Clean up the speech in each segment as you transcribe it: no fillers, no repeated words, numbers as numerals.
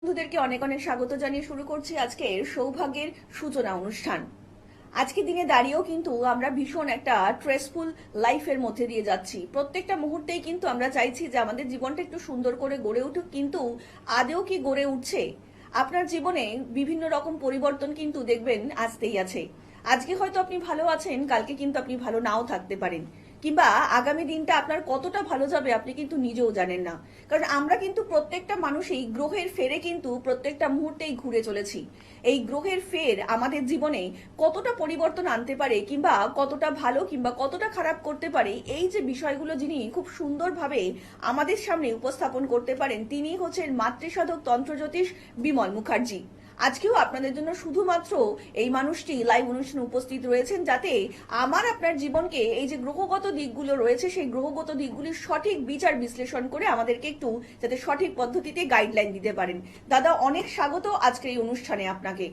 বন্ধুদেরকে অনেক অনেক স্বাগত জানিয়ে শুরু করছি আজকের সৌভাগ্যের সূচনা অনুষ্ঠান। আজকে দিনে দাঁড়িয়েও কিন্তু আমরা ভীষণ একটা স্ট্রেসফুল লাইফের মধ্যে দিয়ে যাচ্ছি। প্রত্যেকটা মুহূর্তেই কিন্তু আমরা চাইছি যে আমাদের জীবনটা একটু সুন্দর করে গড়ে উঠুক, কিন্তু আদেও কি গড়ে উঠছে? আপনার জীবনে বিভিন্ন রকম পরিবর্তন কিন্তু দেখবেন আসতেই আছে। আজকে হয়তো আপনি ভালো আছেন, কালকে কিন্তু আপনি ভালো নাও থাকতে পারেন, কিংবা আগামী দিনটা আপনার কতটা ভালো যাবে আপনি কিন্তু নিজেও জানেন না। কারণ আমরা কিন্তু প্রত্যেকটা মানুষই গ্রহের ফেরে কিন্তু প্রত্যেকটা মুহূর্তেই ঘুরে চলেছি। এই গ্রহের ফের আমাদের জীবনে কতটা পরিবর্তন আনতে পারে, কিংবা কতটা ভালো কিংবা কতটা খারাপ করতে পারে, এই যে বিষয়গুলো যিনি খুব সুন্দরভাবে আমাদের সামনে উপস্থাপন করতে পারেন, তিনি হচ্ছেন মাতৃসাধক তন্ত্রজ্যোতিষ বিমল মুখার্জি। আজকেও আপনাদের জন্য শুধুমাত্র এই মানুষটি লাইভ অনুষ্ঠানে উপস্থিত রয়েছেন, যাতে আমার আপনার জীবনকে এই যে গ্রহগত দিকগুলো রয়েছে সেই গ্রহগত দিকগুলির সঠিক বিচার বিশ্লেষণ করে আমাদেরকে একটু যাতে সঠিক পদ্ধতিতে গাইডলাইন দিতে পারেন। দাদা, অনেক স্বাগত আজকের এই অনুষ্ঠানে আপনাকে।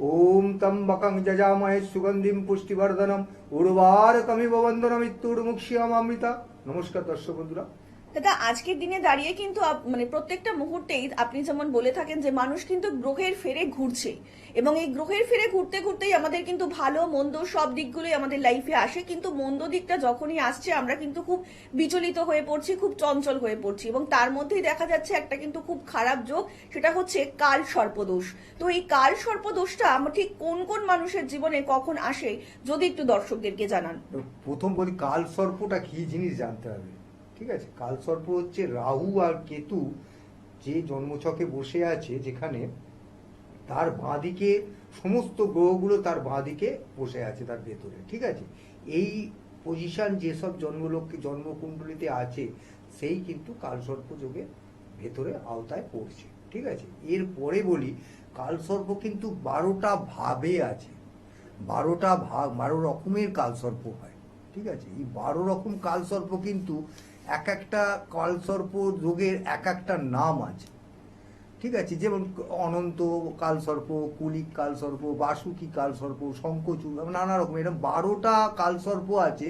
ওম ত্র্যম্বকং যজামহে সুগন্ধিম পুষ্টিবর্ধনম উর্বারকমিব বন্ধনমৃত্যুর্মুক্ষীয়মামৃতা। নমস্কার দর্শক বন্ধুরা। দাদা, আজকের দিনে দাঁড়িয়ে কিন্তু মানে প্রত্যেকটা মুহূর্তেই আপনি যেমন বলে থাকেন যে মানুষ কিন্তু গ্রহের ফেরে ঘুরছে, এবং এই গ্রহের ফেরে ঘুরতে ঘুরতেই আমাদের কিন্তু ভালো মন্দ সব দিকগুলোই আমাদের লাইফে আসে, কিন্তু মন্দ দিকটা যখনই আসছে আমরা কিন্তু খুব বিচলিত হয়ে পড়ছি, খুব চঞ্চল হয়ে পড়ছি, এবং তার মধ্যেই দেখা যাচ্ছে একটা কিন্তু খুব খারাপ যোগ, সেটা হচ্ছে কাল সর্পদোষ। তো এই কাল সর্পদোষটা আমার ঠিক কোন কোন মানুষের জীবনে কখন আসে যদি একটু দর্শকদেরকে জানান। প্রথম বলি, কাল সর্পটা কি জিনিস জানতে হবে। ঠিক আছে, কাল সর্প হচ্ছে রাহু আর কেতু যে জন্মছকে বসে আছে, যেখানে তার বাঁদিকে সমস্ত গ্রহগুলো তার বাঁদিকে বসে আছে তার ভেতরে। ঠিক আছে, এই পজিশন যেসব জন্মকুণ্ডলিতে আছে সেই কিন্তু কালসর্প যোগে ভেতরে আওতায় পড়ছে। ঠিক আছে, এরপরে বলি, কালসর্প কিন্তু 12টা ভাবে আছে। 12টা ভাগ, 12 রকমের কালসর্প হয়। ঠিক আছে, এই 12 রকম কালসর্প কিন্তু এক একটা কালসর্প যোগের এক একটা নাম আছে। ঠিক আছে, যেমন অনন্ত কালসর্প, কুলিক কালসর্প, বাসুকি কালসর্প, শঙ্খচূড়, নানা রকম এরকম 12টা কালসর্প আছে।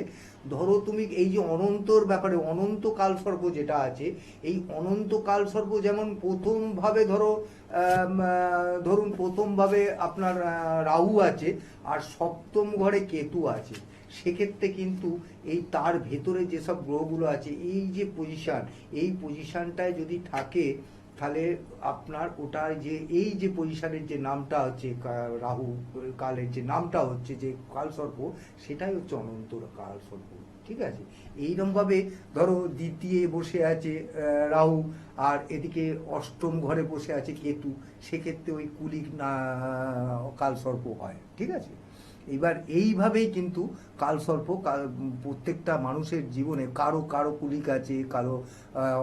ধরো তুমি এই যে অনন্তর ব্যাপারে, অনন্ত কালসর্প যেটা আছে, এই অনন্ত কালসর্প যেমন প্রথম ভাবে ধরুন প্রথম ভাবে আপনার রাহু আছে, আর সপ্তম ঘরে কেতু আছে। সেক্ষেত্রে কিন্তু এই তার ভেতরে যেসব গ্রহগুলো আছে, এই যে পজিশন, এই পজিশনটায় যদি থাকে, তাহলে আপনার ওটার যে এই যে পজিশনের যে নামটা হচ্ছে রাহু কালের যে নামটা হচ্ছে যে কালসর্প, সেটাই হচ্ছে অনন্ত কালসর্প। ঠিক আছে, এইরকম ভাবে ধরো দ্বিতীয় বসে আছে রাহু, আর এদিকে অষ্টম ঘরে বসে আছে কেতু, সেক্ষেত্রে ওই কুলিক কালসর্প হয়। ঠিক আছে, এবার এইভাবেই কিন্তু কালসর্প প্রত্যেকটা মানুষের জীবনে কারো কারো কুলিক আছে, কারো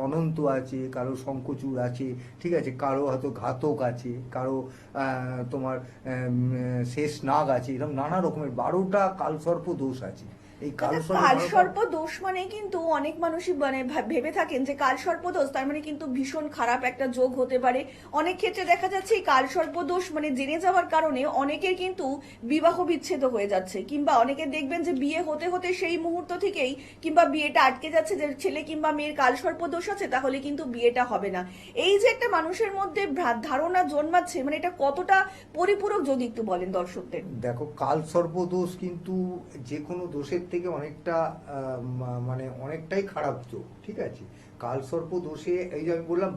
অনন্ত আছে, কারো শঙ্খচূড় আছে। ঠিক আছে, কারো হয়তো ঘাতক আছে, কারো তোমার শেষ নাগ আছে। এরকম নানা রকমের 12টা কালসর্প দোষ আছে। এই কালসর্প দোষ মানে কিন্তু অনেক মানুষই মানে ভেবে থাকেন যে কালসর্প দোষ তার মানে কিন্তু ভীষণ খারাপ একটা যোগ হতে পারে। অনেক ক্ষেত্রে দেখা যাচ্ছে এই কালসর্প দোষ মানে জেনে যাওয়ার কারণে অনেকের কিন্তু বিবাহ বিচ্ছেদ হয়ে যাচ্ছে, কিংবা অনেকে দেখবেন যে বিয়ে হতে হতে সেই মুহূর্ত থেকেই কিংবা বিয়েটা আটকে যাচ্ছে, যে ছেলে কিংবা মেয়ের কালসর্প দোষ আছে তাহলে কিন্তু বিয়েটা হবে না। এই যে একটা মানুষের মধ্যে ধারণা জন্মাচ্ছে, মানে এটা কতটা পরিপূরক যদি একটু বলেন দর্শকদের। দেখো, কালসর্প দোষ কিন্তু যে কোনো দোষের থেকে অনেকটা মানে অনেকটাই খারাপ যোগ। ঠিক আছে, কালসর্প দোষে এই যে আমি বললাম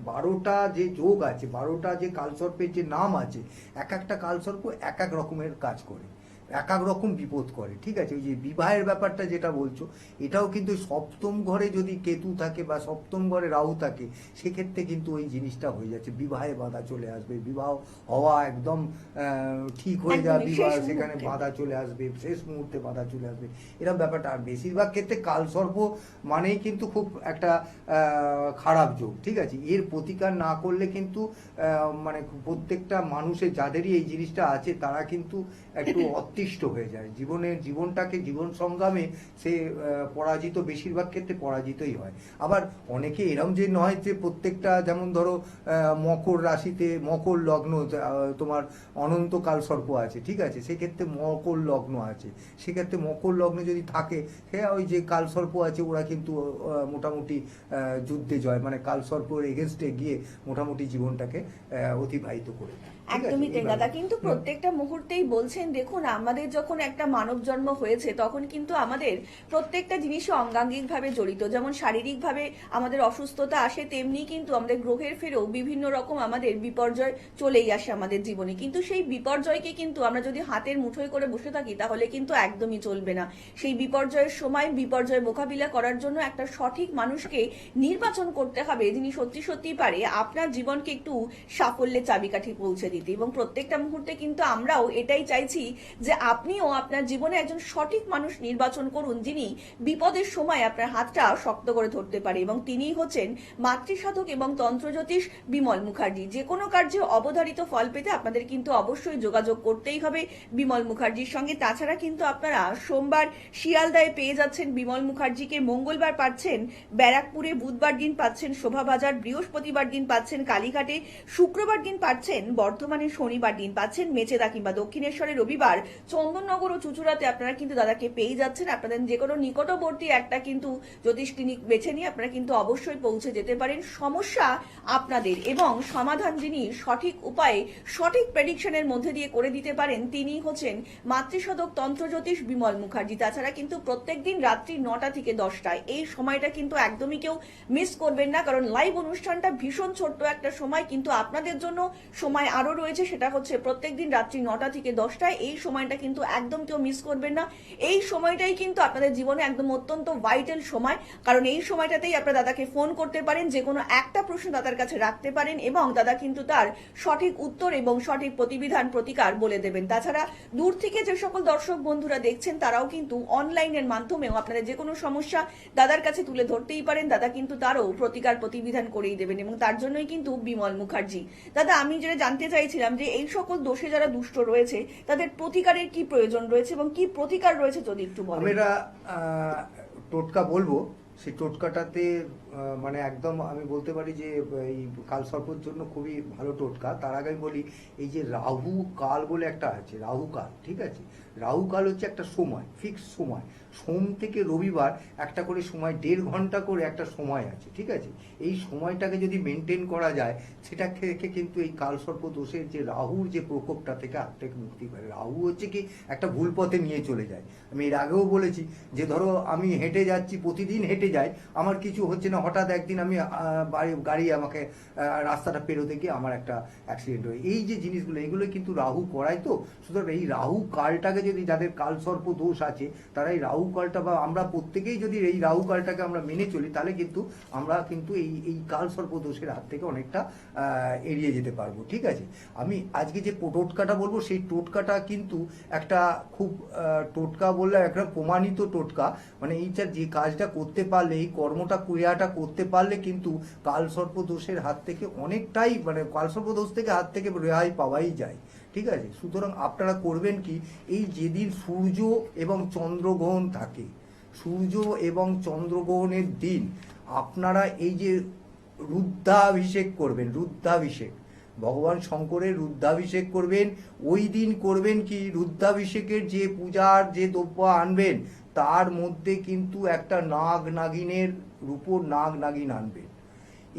12টা যে যোগ আছে, 12টা যে কালসর্পের যে নাম আছে, এক একটা কালসর্প এক এক রকমের কাজ করে, এক এক রকম বিপদ করে। ঠিক আছে, ওই যে বিবাহের ব্যাপারটা যেটা বলছো, এটাও কিন্তু সপ্তম ঘরে যদি কেতু থাকে বা সপ্তম ঘরে রাহু থাকে, সেক্ষেত্রে কিন্তু ওই জিনিসটা হয়ে যাচ্ছে, বিবাহে বাধা চলে আসবে, বিবাহ হওয়া একদম ঠিক হয়ে যাবে, বিবাহ সেখানে বাধা চলে আসবে, শেষ মুহূর্তে বাধা চলে আসবে, এরকম ব্যাপারটা। আর বেশিরভাগ ক্ষেত্রে কালসর্প মানেই কিন্তু খুব একটা খারাপ যোগ। ঠিক আছে, এর প্রতিকার না করলে কিন্তু মানে প্রত্যেকটা মানুষের যাদেরই এই জিনিসটা আছে তারা কিন্তু একটু অতিষ্ঠ হয়ে যায়, জীবন সংগ্রামে সে পরাজিত, বেশিরভাগ ক্ষেত্রে পরাজিতই হয়। আবার অনেকে এরম যে নয় যে প্রত্যেকটা, যেমন ধরো মকর রাশিতে মকর লগ্ন, তোমার অনন্ত কাল সর্প আছে, ঠিক আছে, সেক্ষেত্রে মকর লগ্ন আছে, সেক্ষেত্রে মকর লগ্ন যদি থাকে, হ্যাঁ ওই যে কাল সর্প আছে ওরা কিন্তু মোটামুটি যুদ্ধে জয়, মানে কাল সর্পের এগেনস্টে গিয়ে মোটামুটি জীবনটাকে অতিবাহিত করে দেয়। ঠিক আছে, একদমই তাই এইভাবে। দাদা, কিন্তু প্রত্যেকটা মুহূর্তেই বলছেন, দেখুন আমাদের যখন একটা মানব জন্ম হয়েছে তখন কিন্তু আমাদের প্রত্যেকটা জিনিসই অঙ্গাঙ্গিক ভাবে জড়িত। যেমন শারীরিক ভাবে আমাদের অসুস্থতা আসে, তেমনি কিন্তু আমাদের গ্রহের ফেরেও বিভিন্ন রকম আমাদের বিপর্যয় চলেই আসে আমাদের জীবনে। কিন্তু সেই বিপর্যয়কে কিন্তু আমরা যদি হাতের মুঠোয় করে বসে থাকি তাহলে কিন্তু একদমই চলবে না। সেই বিপর্যয়ের সময় বিপর্যয় মোকাবিলা করার জন্য একটা সঠিক মানুষকে নির্বাচন করতে হবে, যিনি সত্যি সত্যি পারে আপনার জীবনকে একটু সাফল্যের চাবিকাঠি পৌঁছে দিতে। এবং প্রত্যেকটা মুহূর্তে কিন্তু আমরাও এটাই চাইছি যে আপনিও আপনার জীবনে একজন সঠিক মানুষ নির্বাচন করুন, যিনি বিপদের সময় আপনার হাতটা শক্ত করে ধরতে পারে। এবং তিনিই হচ্ছেন মাতৃসাধক এবং তন্ত্রজ্যোতিষ বিমল মুখার্জি। যে কোনো কার্যে অবধারিত ফল পেতে আপনাদের কিন্তু অবশ্যই যোগাযোগ করতেই হবে বিমল মুখার্জির সঙ্গে। তাছাড়া কিন্তু আপনারা সোমবার শিয়ালদায় পেয়ে যাচ্ছেন বিমল মুখার্জিকে, মঙ্গলবার পাচ্ছেন ব্যারাকপুরে, বুধবার দিন পাচ্ছেন শোভাবাজার, বৃহস্পতিবার দিন পাচ্ছেন কালীঘাটে, শুক্রবার দিন পাচ্ছেন বর্ধমানে, শনিবার দিন পাচ্ছেন মেচেদা কিংবা দক্ষিণেশ্বরে, রবিবার চন্দননগর ও চুচুড়াতে আপনারা কিন্তু দাদাকে পেয়ে যাচ্ছেন। আপনাদের যে কোনো নিকটবর্তী একটা কিন্তু জ্যোতিষ ক্লিনিক বেছে নিয়ে আপনারা কিন্তু অবশ্যই পৌঁছে যেতে পারেন। সমস্যা আপনাদের এবং সমাধান যিনি সঠিক উপায়ে সঠিক প্রেডিকশনের মধ্যে দিয়ে করে দিতে পারেন, তিনি হচ্ছেন মাতৃসাধক তন্ত্রজ্যোতিষ বিমল মুখার্জি। তাছাড়া কিন্তু প্রত্যেকদিন রাত্রি 9টা থেকে 10টায় এই সময়টা কিন্তু একদমই কেউ মিস করবেন না, কারণ লাইভ অনুষ্ঠানটা ভীষণ ছোট্ট একটা সময়, কিন্তু আপনাদের জন্য সময় আরো রয়েছে। সেটা হচ্ছে প্রত্যেকদিন রাত্রি 9টা থেকে 10টায়। এই সময়টা কিন্তু একদম কেউ মিস করবেন না। এই সময়টাই কিন্তু আপনাদের জীবনে একদম অত্যন্ত ভাইটাল সময়, কারণ এই সময়টাতেই আপনারা দাদাকে ফোন করতে পারেন, যে কোনো একটা প্রশ্ন দাদার কাছে রাখতে পারেন এবং দাদা কিন্তু তার সঠিক উত্তর এবং সঠিক প্রতিবিধান প্রতিকার বলে দেবেন। তাছাড়া দূর থেকে যে সকল দর্শক বন্ধুরা দেখছেন তারাও কিন্তু অনলাইনের মাধ্যমেও আপনাদের যে কোনো সমস্যা দাদার কাছে তুলে ধরতেই পারেন। দাদা কিন্তু তারও প্রতিকার প্রতিবিধান করেই দেবেন এবং তার জন্যই কিন্তু বিমল মুখার্জি। দাদা, আমি যেটা জানতে চাইছিলাম যে এই সকল দোষে যারা দুষ্ট রয়েছে তাদের প্রতিকারের কি প্রয়োজন রয়েছে এবং কি প্রতিকার রয়েছে যদি একটু বলেন। আমরা টোটকা বলবো, সেই টোটকাটাতে মানে একদম আমি বলতে পারি যে এই কালসর্পের জন্য খুবই ভালো টোটকা। তার আগে আমি বলি, এই যে রাহু কাল বলে একটা আছে, রাহু কাল, ঠিক আছে, রাহু কাল হচ্ছে একটা সময়, ফিক্স সময়, সোম থেকে রবিবার একটা করে সময়, 1.5 ঘন্টা করে একটা সময় আছে, ঠিক আছে। এই সময়টাকে যদি মেনটেন করা যায়, সেটা থেকে কিন্তু এই কালসর্প দোষের যে রাহুর যে প্রকোপটা থেকে হাত থেকে মুক্তি পায়। রাহু হচ্ছে কি একটা ভুল পথে নিয়ে চলে যায়। আমি এর আগেও বলেছি যে ধরো আমি হেঁটে যাচ্ছি, প্রতিদিন হেঁটে যাই, আমার কিছু হচ্ছে না, হঠাৎ একদিন আমি গাড়ি আমাকে রাস্তাটা পেরোতে গিয়ে আমার একটা অ্যাক্সিডেন্ট হয়। এই যে জিনিসগুলো, এগুলো কিন্তু রাহু করায়। তো সুতরাং এই রাহু কালটাকে যদি, যাদের কালসর্প দোষ আছে তারা এই রাহু কালটা, বা আমরা প্রত্যেকেই যদি এই রাহু কালটাকে আমরা মেনে চলি, তাহলে কিন্তু আমরা কিন্তু এই কালসর্প দোষের হাত থেকে অনেকটা এড়িয়ে যেতে পারবো, ঠিক আছে। আমি আজকে যে টোটকাটা বলবো, সেই টোটকাটা কিন্তু একটা খুব টোটকা বললে একটা প্রমাণিত টোটকা। মানে এইটা যে কাজটা করতে পারলে, এই কর্মটা ক্রিয়াটা করতে পারলে কিন্তু কালসর্প দোষের হাত থেকে অনেকটাই, মানে কালসর্প দোষ থেকে হাত থেকে রেহাই পাওয়াই যায়, ঠিক আছে। সুতরাং আপনারা করবেন কি, এই যেদিন সূর্য এবং চন্দ্রগ্রহণ থাকে, সূর্য এবং চন্দ্রগ্রহণের দিন আপনারা এই যে রুদ্রাভিষেক করবেন, রুদ্রাভিষেক, ভগবান শঙ্করের রুদ্রাভিষেক করবেন। ওই দিন করবেন কি, রুদ্রাভিষেকের যে পূজার যে দ্রব্য আনবেন তার মধ্যে কিন্তু একটা নাগ নাগিনের রূপোর নাগ নাগিন আনবেন,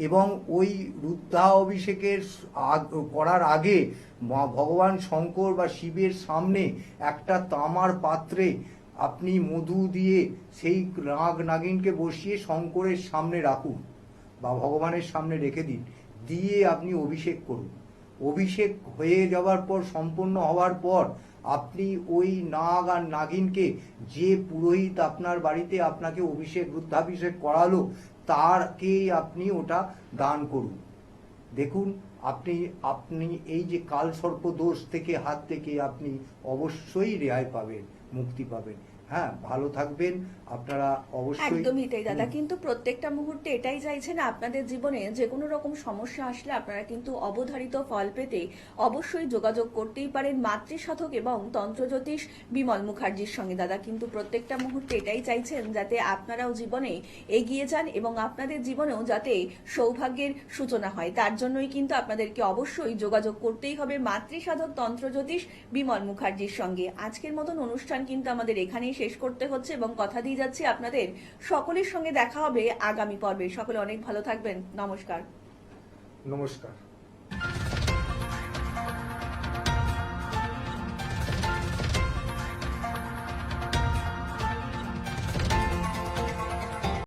এবং ওই রুদ্রাভিষেকের করার আগে ভগবান শঙ্কর বা শিবের সামনে একটা তামার পাত্রে আপনি মধু দিয়ে সেই নাগ নাগিনকে বসিয়ে শঙ্করের সামনে রাখুন বা ভগবানের সামনে রেখে দিন, দিয়ে আপনি অভিষেক করুন। অভিষেক হয়ে যাওয়ার পর, সম্পূর্ণ হওয়ার পর, আপনি ওই নাগ আর নাগিনকে, যে পুরোহিত আপনার বাড়িতে আপনাকে অভিষেক, রুদ্রাভিষেক করালো, তারকেই আপনি ওটা দান করুন। দেখুন আপনি এই যে কালসর্প দোষ থেকে, হাত থেকে আপনি অবশ্যই রেহাই পাবেন, মুক্তি পাবেন। হ্যাঁ, ভালো থাকবেন আপনারা অবশ্যই। একদমই তাই দাদা, কিন্তু প্রত্যেকটা মুহূর্তে এটাই চাইছেন আপনাদের জীবনে যে কোনো রকম সমস্যা আসলে আপনারা কিন্তু অবধারিত ফল পেতে অবশ্যই যোগাযোগ করতেই পারেন মাতৃসাধক এবং তন্ত্রজ্যোতিষ বিমল মুখার্জির সঙ্গে। দাদা কিন্তু প্রত্যেকটা মুহূর্তে এটাই চাইছেন যাতে আপনারাও জীবনে এগিয়ে যান এবং আপনাদের জীবনেও যাতে সৌভাগ্যের সূচনা হয়, তার জন্যই কিন্তু আপনাদেরকে অবশ্যই যোগাযোগ করতেই হবে মাতৃসাধক তন্ত্রজ্যোতিষ বিমল মুখার্জির সঙ্গে। আজকের মতন অনুষ্ঠান কিন্তু আমাদের এখানেই শেষ করতে হচ্ছে এবং কথা দিয়ে যাচ্ছি আপনাদের সকলের সঙ্গে দেখা হবে আগামী পর্বে। সকলে অনেক ভালো থাকবেন। নমস্কার। নমস্কার।